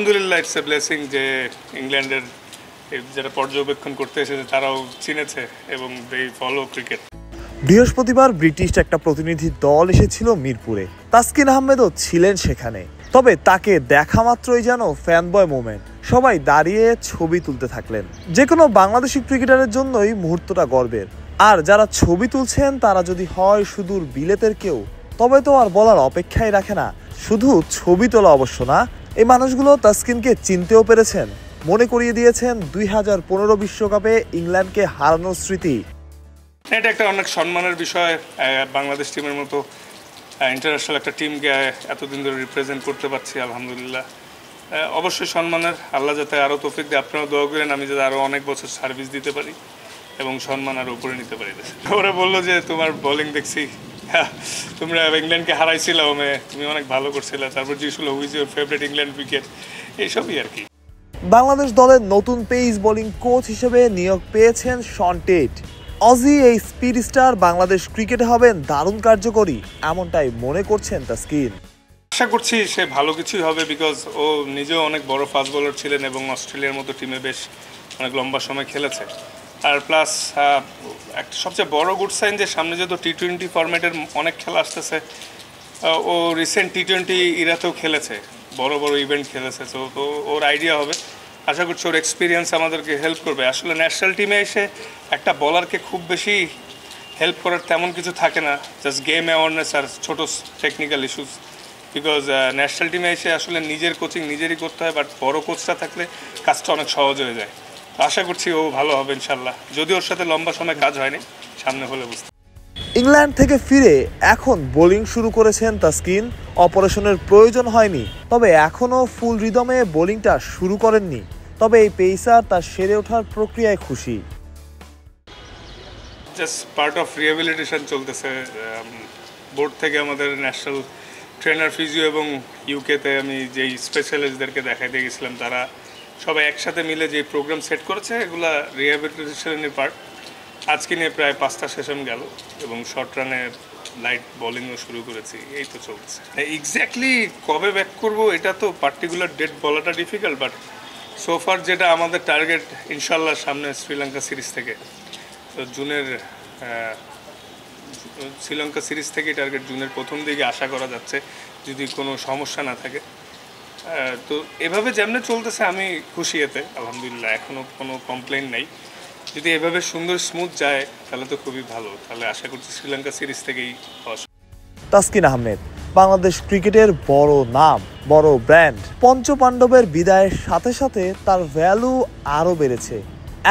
আলহামদুলিল্লাহ, it's a blessing যে ইংল্যান্ডের যারা পর্যবেক্ষণ করতে এসেছে তারাও চিনেছে এবং দে ফলো ক্রিকেট। বৃহস্পতিবার ব্রিটিশ একটা প্রতিনিধি দল এসেছিল মিরপুরে। তাসকিন আহমেদও ছিলেন সেখানে। তবে তাকে দেখা মাত্রই যেন ফ্যানবয় মোমেন্ট, সবাই দাঁড়িয়ে ছবি তুলতে থাকলেন। যে কোনো বাংলাদেশি ক্রিকেটারের জন্যই মুহূর্তটা গর্বের। আর যারা ছবি তুলছেন তারা যদি হয় সুদূর বিলেতের কেউ, তবে তো আর বলার অপেক্ষাই রাখে না। শুধু ছবি তোলা অবশ্য না, এই মানুষগুলো তাসকিনকে চিনতেও পেরেছেন, মনে করিয়ে দিয়েছেন 2015 বিশ্বকাপে ইংল্যান্ডকে হারানোর স্মৃতি। এটা একটা অনেক সম্মানের বিষয়। বাংলাদেশ টিমের মতো ইন্টারন্যাশনাল একটা টিমকে এতদিন ধরে রিপ্রেজেন্ট করতে পারছি, আলহামদুলিল্লাহ। অবশ্যই সম্মানের, আল্লাহ যাতে আরও তৌফিক দিয়ে, আপনারাও দোয়া করেন আমি যাতে আরও অনেক বছর সার্ভিস দিতে পারি এবং সম্মান আরও উপরে নিতে পারি। ওরা বললো যে তোমার বোলিং দেখছি, তোমরা ইংল্যান্ডকে হারাইছিলা, তুমি অনেক ভালো করছিলে। তারপর জিজ্ঞেস করলো who's your favourite England wicket, এইসবই আর কি। বাংলাদেশ দলের নতুন পেস বোলিং কোচ হিসেবে নিয়োগ পেয়েছেন শন টেট। অজি এই স্পিড স্টার বাংলাদেশ ক্রিকেটে হবেন দারুণ কার্যকরী, এমনটাই মনে করছেন তাসকিন। আশা করছি সে ভালো কিছুই হবে, বিকজ ও নিজেও অনেক বড় ফাস্ট বোলার ছিলেন এবং অস্ট্রেলিয়ার মতো টিমে বেশ অনেক লম্বা সময় খেলেছে। আর প্লাস একটা সবচেয়ে বড় গুড সাইন যে সামনে যেহেতু টি-20 ফরম্যাটের অনেক খেলা আসতেছে, ও রিসেন্ট টি-20 ইরাতেও খেলেছে, বড় বড় ইভেন্ট খেলেছে, তো ওর আইডিয়া হবে। আশা করছি ওর এক্সপিরিয়েন্স আমাদেরকে হেল্প করবে। আসলে ন্যাশনাল টিমে এসে একটা বলারকে খুব বেশি হেল্প করার তেমন কিছু থাকে না, জাস্ট গেম অ্যাওয়ারনেস আর ছোটো টেকনিক্যাল ইস্যুস। বিকজ ন্যাশনাল টিমে এসে আসলে নিজের কোচিং নিজেরই করতে হয়, বাট বড় কোচটা থাকলে কাজটা অনেক সহজ হয়ে যায়। তো আশা করছি ও ভালো হবে ইনশাল্লাহ, যদি ওর সাথে লম্বা সময় কাজ হয়নি, সামনে হলে বুঝতে। ইংল্যান্ড থেকে ফিরে এখন বোলিং শুরু করেছেন তাসকিন। অপারেশনের প্রয়োজন হয়নি, তবে এখনও ফুল রিদমে বোলিংটা শুরু করেননি। তবে এই পেসার তার সেরে ওঠার প্রক্রিয়ায় খুশি। জাস্ট পার্ট অফ রিহ্যাবিলিটেশন চলতেছে। বোর্ড থেকে আমাদের ন্যাশনাল ট্রেনার, ফিজিও এবং ইউকেতে আমি যেই স্পেশালিস্টদেরকে দেখাইতে গেছিলাম, তারা সবাই একসাথে মিলে যে প্রোগ্রাম সেট করেছে, এগুলা রিহ্যাবিলিটেশনের পার্ট। আজকে নিয়ে প্রায় 5টা সেশন গেল এবং শর্ট রানে লাইট বোলিংও শুরু করেছি, এই তো চলছে। এক্স্যাক্টলি কবে ব্যাক করবো এটা তো পার্টিকুলার ডেট বলাটা ডিফিকাল্ট, বাট সোফার যেটা আমাদের টার্গেট ইনশাল্লাহ সামনে শ্রীলঙ্কা সিরিজ থেকে, তো শ্রীলঙ্কা সিরিজ থেকেই টার্গেট, জুনের প্রথম দিকে আশা করা যাচ্ছে যদি কোনো সমস্যা না থাকে। তো এভাবে যেমনি চলতেছে আমি খুশি এতে, আলহামদুলিল্লাহ। এখনও কোনো কমপ্লেন নেই। যদি এভাবে সুন্দর স্মুথ যায় তাহলে তো খুবই ভালো। তাহলে আশা করছি শ্রীলঙ্কা সিরিজ থেকেই। তাসকিন আহমেদ বাংলাদেশ ক্রিকেটের বড় নাম, বড় ব্র্যান্ড। পঞ্চপাণ্ডবের বিদায়ের সাথে সাথে তার ভ্যালু আরও বেড়েছে।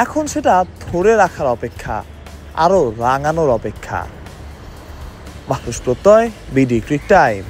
এখন সেটা ধরে রাখার অপেক্ষা, আরও রাঙানোর অপেক্ষা। মাহরুজ প্রত্যয়, বিডি ক্রিক টাইম।